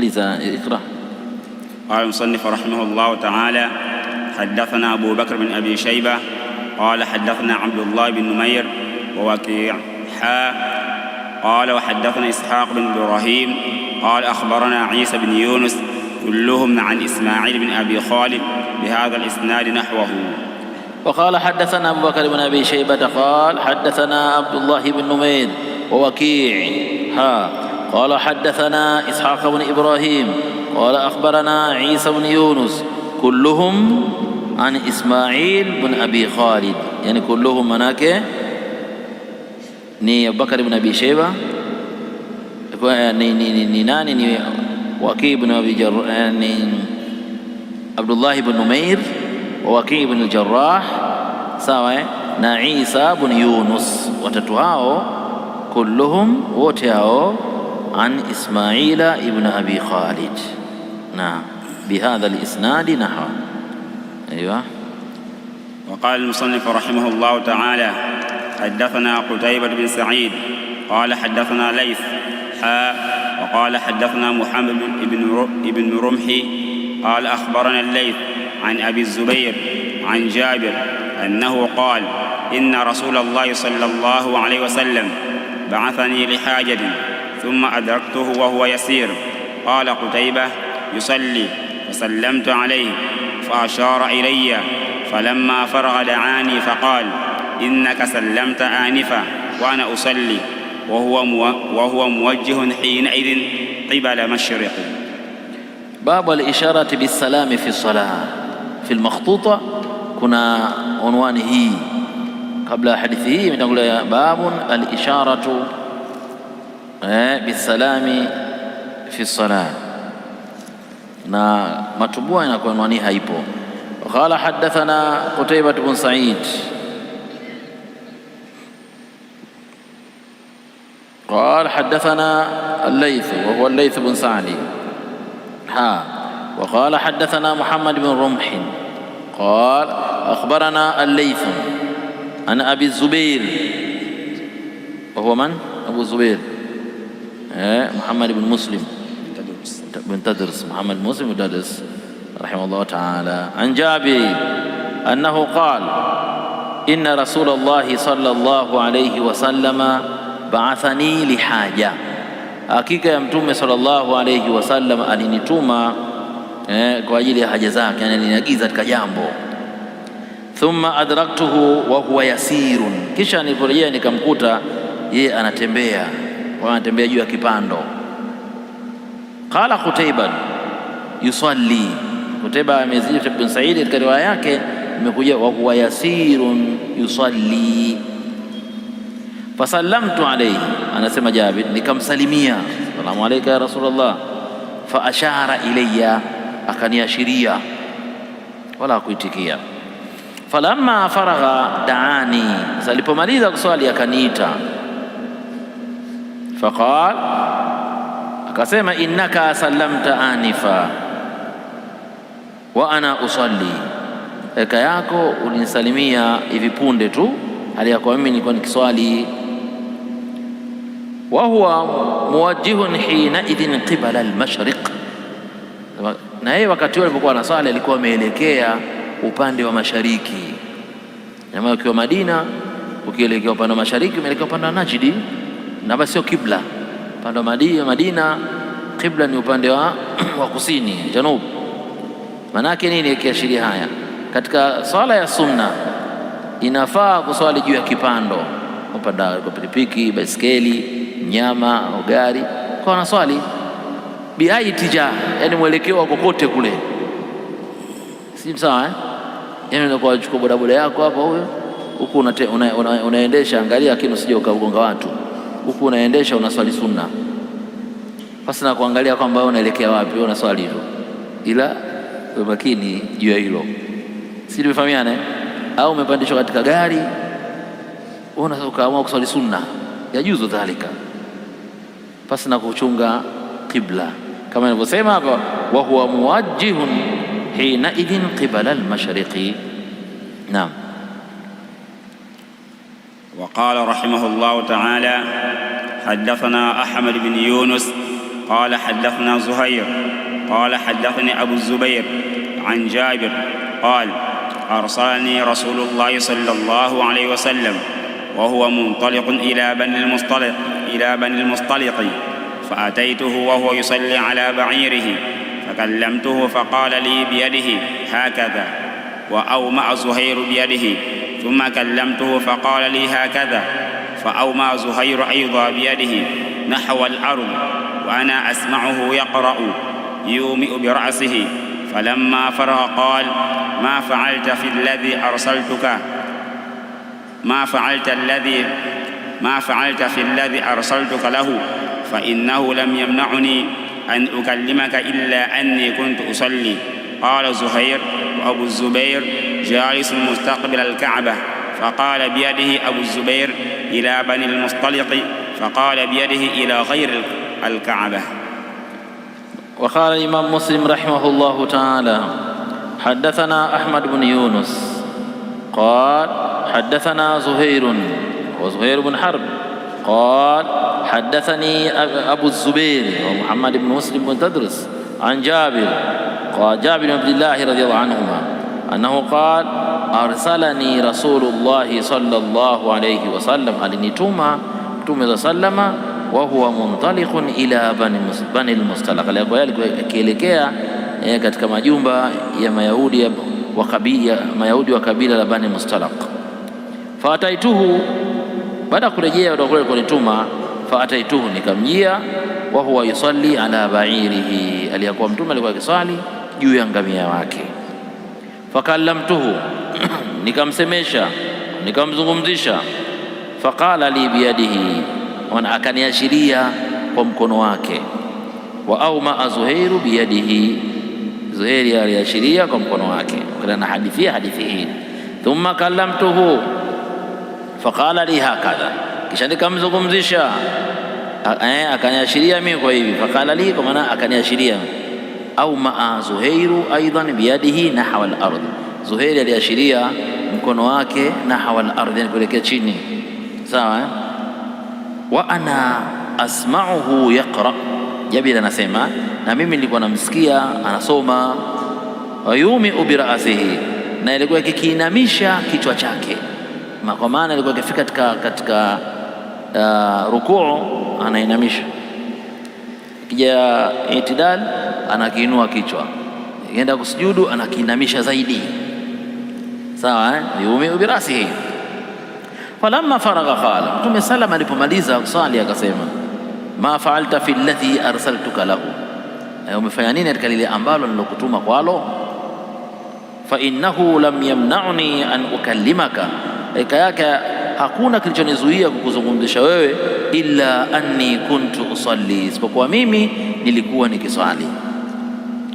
مالذا اقرأ. قال المصنف رحمه الله تعالى: حدثنا أبو بكر بن أبي شيبة قال حدثنا عبد الله بن نمير ووكيع قال وحدثنا إسحاق بن إبراهيم قال أخبرنا عيسى بن يونس كلهم عن إسماعيل بن أبي خالد بهذا الإسناد نحوه. وقال حدثنا أبو بكر بن أبي شيبة قال حدثنا عبد الله بن نمير ووكيع قال حدثنا إسحاق بن إبراهيم قال أخبرنا عيسى بن يونس كلهم عن إسماعيل بن أبي خالد. يعني كلهم مناك ni Abu Bakar ibn Abi Shayba ni nani ni Waki ibn Abi Jarrah ni Abdullah ibn Numair wa Waki ibn al-Jarrah sawa na Isa ibn Yunus. Watatu hao kulluhum wote hao an Ismaila ibn Abi Khalid na bihadha al-isnad nahwa. ايوه. وقال المصنف رحمه الله تعالى: حدثنا قتيبة بن سعيد قال حدثنا ليث وقال حدثنا محمد بن رمحي قال أخبرنا الليث عن أبي الزبير عن جابر أنه قال: إن رسول الله صلى الله عليه وسلم بعثني لحاجة ثم أدركته وهو يسير. قال قتيبة: يصلي، فسلمت عليه فأشار إلي، فلما فرغ دعاني فقال: إنك سلمت آنفا وأنا أصلي، وهو موجه حينئذ قبل مشرق. باب الإشارة بالسلام في الصلاة. في المخطوطة كنا عنوانه قبل حديثه من أقول باب الإشارة بالسلام في الصلاة na matubua inakuwa anwani haipo. Qala hadathana Qutaybah ibn Sa'id قال حدثنا الليث وهو الليث بن سعد وقال حدثنا محمد بن رمح قال أخبرنا الليث عن أبي الزبير وهو من؟ أبو الزبير محمد بن مسلم بن تدرس، محمد مسلم بن تدرس رحمه الله تعالى، عن جابر أنه قال: إن رسول الله صلى الله عليه وسلم بعثني لحاجة. Hakika ya Mtume sallallahu alayhi wasallam alinituma kwa ajili ya haja zake, yani aliniagiza katika jambo. Thumma adraktuhu wa huwa yasirun, kisha niliporejea nikamkuta yeye anatembea juu ya kipando. Qala Qutaybah yusalli. Qutaybah amezidi ibn Sa'id katika riwaya yake imekuja wa huwa yasirun yusalli. Fasallamtu alayhi, anasema Jabir, nikamsalimia, salamu alayka ya Rasulullah. Fa ashara ilayya, akaniashiria wala kuitikia. Falamma faragha daani, alipomaliza kuswali akaniita. Faqal, akasema: innaka sallamta anifa wa ana usalli, eka yako ulinisalimia hivi punde tu hali yako mimi nilikuwa nikiswali. Wa huwa muwajjihun hina idhin qibala al-mashriq, na yeye wakati huo alipokuwa anaswali alikuwa ameelekea upande wa mashariki. Jamaa ukiwa Madina ukielekea upande wa mashariki umeelekea upande wa Najdi, na basi sio kibla. Upande wa Madina kibla ni upande wa kusini, janub. Manake nini ikiashiria haya? Katika swala ya sunna inafaa kuswali juu ya kipando, upanda kwa pikipiki, baiskeli, nyama au gari, kwa naswali biai tija, yani mwelekeo wa kokote kule, si sawa yani unakuwa uchukua bodaboda yako hapa huyo huku unaendesha, angalia lakini usije ukagonga watu, huku unaendesha unaswali sunna, basi na kuangalia kwamba unaelekea wapi wewe unaswali hivyo, ila makini juu ya hilo, si tumefahamiana au umepandishwa katika gari ukaamua kuswali sunna, yajuzu dhalika, basi na kuchunga qibla kama nilivyosema hapa, wa huwa muwajjihun hina idhin qibala al-mashriqi. Naam. وقال رحمه الله تعالى: حدثنا أحمد بن يونس قال حدثنا زهير قال حدثني أبو الزبير عن جابر قال أرسلني رسول الله صلى الله عليه وسلم وهو منطلق إلى بني المصطلق فأتيته وهو يصلي على بعيره فكلمته فقال لي بيده هكذا، وأومأ زهير بيده، ثم كلمته فقال لي هكذا، فأومأ زهير أيضا بيده نحو الأرض وأنا أسمعه يقرأ يومئ برأسه. فلما فرغ قال ما فعلت في الذي أرسلتك له، فإنه لم يمنعني أن أكلمك إلا أني كنت أصلي. قال زهير وأبو الزبير جالس مستقبل الكعبة، فقال بيده أبو الزبير إلى بني المصطلق، فقال بيده إلى غير الكعبة. وقال الإمام مسلم رحمه الله تعالى حدثنا أحمد بن يونس قال حدثنا زهير وزهير بن حرب قال حدثني أبو الزبير ومحمد بن مسلم بن تدرس عن جابر قال جابر بن عبد الله رضي الله عنهما أنه قال أرسلني رسول الله صلى الله عليه وسلم alinituma Mtume sallama wa huwa muntaliqun ila bani al-Mustalaq, alikuwa akielekea katika majumba ya Mayahudi wa kabila la Bani Mustalaq. Faataituhu, baada kurejea kule kunituma, faataituhu nikamjia, wa huwa yusalli ala ba'irihi, aliyakuwa Mtume alikuwa akiswali juu ya ngamia wake. Fakallamtuhu, nikamsemesha nikamzungumzisha. Faqala li biyadihi, akaniashiria kwa mkono wake. Wa auma Zuhairu biyadihi, Zuhairi aliashiria kwa mkono wake. Kana hadithi hii. Thumma kallamtuhu faqala li hakadha, kisha nikamzungumzisha akaniashiria mimi kwa hivi. Faqala li, kwa maana akaniashiria. Au maa Zuhairu aidan biyadihi nahwa al-ardh, Zuhairi aliashiria mkono wake nahwa al-ardh, yani kuelekea chini. Sawa. Wa ana asma'uhu yaqra, Jabir anasema na mimi nilikuwa namsikia anasoma. Wayumi'u bira'sihi, na ilikuwa kikiinamisha kichwa chake, kwa maana ilikuwa ikifika katika rukuu anainamisha, kija itidal anakiinua kichwa, ikienda kusujudu anakiinamisha zaidi. Sawa. Yumi'u bira'sihi. Falamma faragha qala, Mtume salama alipomaliza kusali akasema ma fa'alta fi alladhi arsaltuka lahu, umefanya nini katika lile ambalo nilokutuma kwalo? Fa innahu lam yamna'ni an ukallimaka, eka yake hakuna kilichonizuia kukuzungumzisha wewe, illa anni kuntu usalli, isipokuwa mimi nilikuwa nikiswali.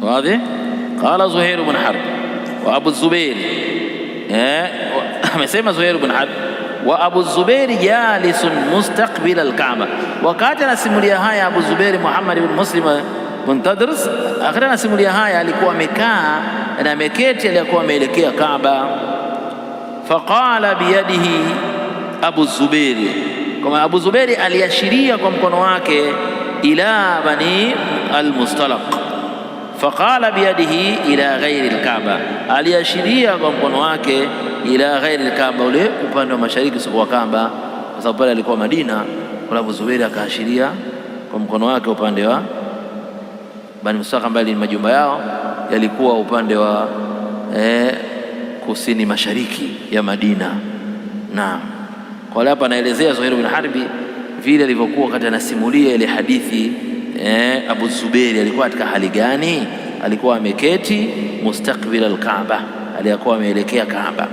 Wazi. Qala Zuhair ibn Harb wa Abu Zubair, amesema Zuhair ibn Harb wa Abu Zubair jalisun mustaqbil al-Kaaba. Wakati anasimulia haya Abu Zubair Muhammad ibn Muslim ibn Tadrus, akhira anasimulia haya alikuwa amekaa na ameketi, alikuwa ameelekea Kaaba. Faqala biyadihi Abu Zubair, kama Abu Zubair aliashiria kwa mkono wake ila bani al-Mustalaq. Faqala biyadihi ila ghairi al-Kaaba, aliashiria kwa mkono wake ila ghairi al-Kaaba, ule upande wa mashariki sio wa Kaaba, kwa sababu pale alikuwa Madina. Kwa Abu Zubair akaashiria kwa mkono wake upande wa Bani Mustalaq, ambaye ni majumba yao yalikuwa upande wa kusini mashariki ya Madina. Naam. Kwa hapa anaelezea Zuhair ibn Harbi vile alivyokuwa wakati anasimulia ile hadithi. Abu Zubair alikuwa katika hali gani? Alikuwa ameketi mustaqbil al-Kaaba, alikuwa ameelekea Kaaba.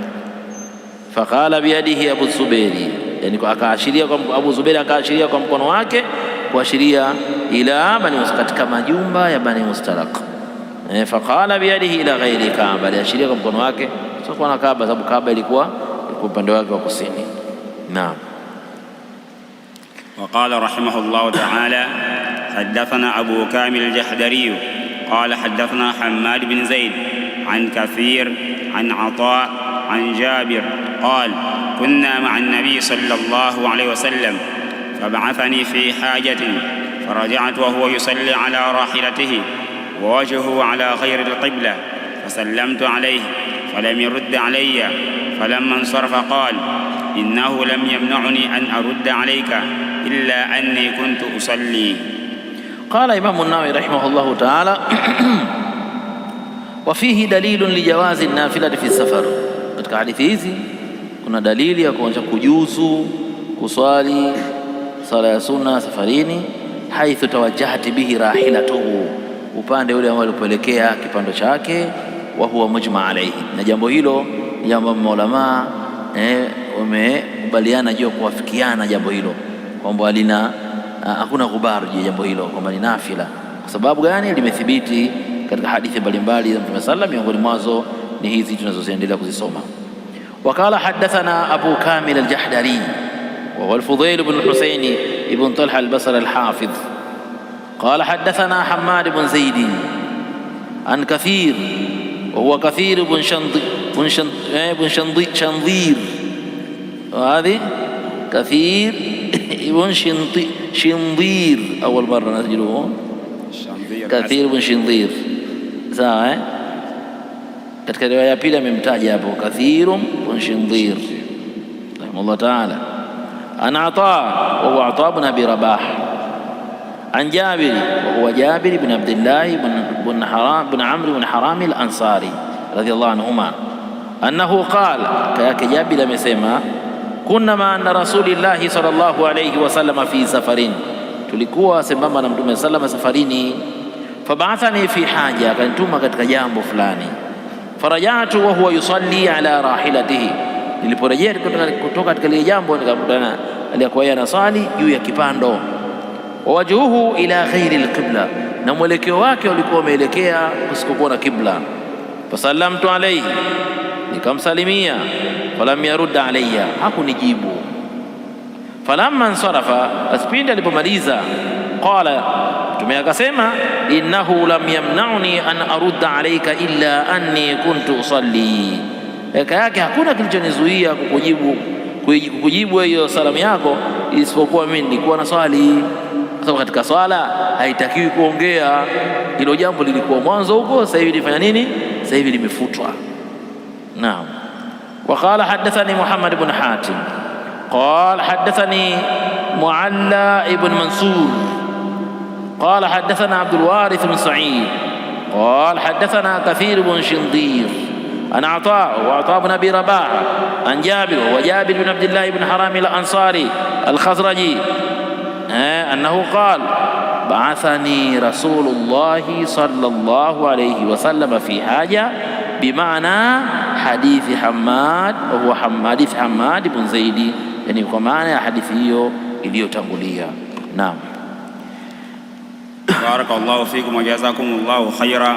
Faqala biyadihi Abu Zubair, yani akaashiria kwa Abu Zubair, akaashiria kwa mkono wake kuashiria ila Bani Mustalaq, katika majumba ya Bani Mustalaq. Faqala biyadihi ila ghairi Kaaba, aliashiria kwa mkono wake sio kwa Kaaba, sababu Kaaba ilikuwa upande wake wa kusini. Naam. وقال رحمه الله تعالى حدثنا أبو كامل الجحدري قال حدثنا حماد بن زيد عن كثير عن عطاء عن جابر قال كنا مع النبي صلى الله عليه وسلم فبعثني في حاجة فرجعت وهو يصلي على راحلته ووجهه على غير القبلة، فسلمت عليه فلم يرد علي، فلما انصرف قال: إنه لم يمنعني أن أرد عليك إلا أني كنت أصلي. قال إمام النووي رحمه الله تعالى: وفيه دليل لجواز النافلة في السفر. Katika hadithi hizi kuna dalili ya kuanza kujuzu kuswali sala ya sunna safarini, haithu tawajjahati bihi rahilatuhu, upande ule ambao alipelekea kipando chake, wa huwa mujma alayhi, na jambo hilo ni jambo maulama wamekubaliana juu ya kuwafikiana jambo hilo kwamba hakuna ghubar juu ya jambo hilo kwamba ni nafila. Kwa sababu gani? Limethibiti katika hadithi mbalimbali za Mtume sallallahu, miongoni mwazo ni hizi tunazoziendelea kuzisoma. Wakala hadathana Abu Kamil al-Jahdari wa huwa al-Fudayl ibn al-Husayn ibn Talha al-Basri al-Hafidh. Qala hadathana Hammad ibn Zaid an Kathir wa huwa Kathir ibn Shandhir, وهذه كثير ابن شنظير، أول مرة نسجله كثير ابن شنظير، sawa. Katika riwaya ya pili amemtaja hapo Kathir ibn Shinzir rahimahullah ta'ala. An Ata wa huwa Ata ibn Abi Rabah an Jabir wa huwa Jabir ibn Abdullah ibn Amr ibn Haram al-Ansari radiyallahu anhuma annahu qala, kayake Jabir amesema: kunna ma anna rasulillahi sallallahu alayhi wasallam fi safarin, tulikuwa sambamba na Mtume sallallahu safarini. Fab'athani fi haja, akanituma katika jambo fulani. Farajatu wa huwa yusalli ala rahilatihi, niliporejea kutoka katika lile jambo nikakutana aliyekuwa anasali juu ya kipando. Wa wajhuhu ila ghairi alqibla, na mwelekeo wake ulikuwa umeelekea kusikokuwa na kibla. Fasallamtu alayhi, nikamsalimia. Falam yarud alayya, hakunijibu. Falamma ansarafa, asipindi alipomaliza, qala, Mtume akasema: innahu lam yamna'ni an arudda alayka illa anni kuntu usalli, eka yake hakuna kilichonizuia kukujibu hiyo salamu yako isipokuwa mimi nilikuwa na swali. Kwa sababu katika swala haitakiwi kuongea. Hilo jambo lilikuwa mwanzo huko, sasa hivi lifanya nini? Sasa hivi limefutwa. Naam. وقال حدثني محمد بن حاتم قال حدثني معلى بن منصور قال حدثنا عبد الوارث بن سعيد قال حدثنا كثير بن شنظير عن عطاء بن أبي رباح عن جابر وجابر بن عبد الله بن حرام الأنصاري الخزرجي أنه قال: بعثني رسول الله صلى الله عليه وسلم في حاجة، بمعنى حديث حماد وهو حديث حماد بن زيد، يعني kwa maana ya hadithi hiyo iliyotangulia. Naam. Barakallahu fikum wa jazakumullahu khaira.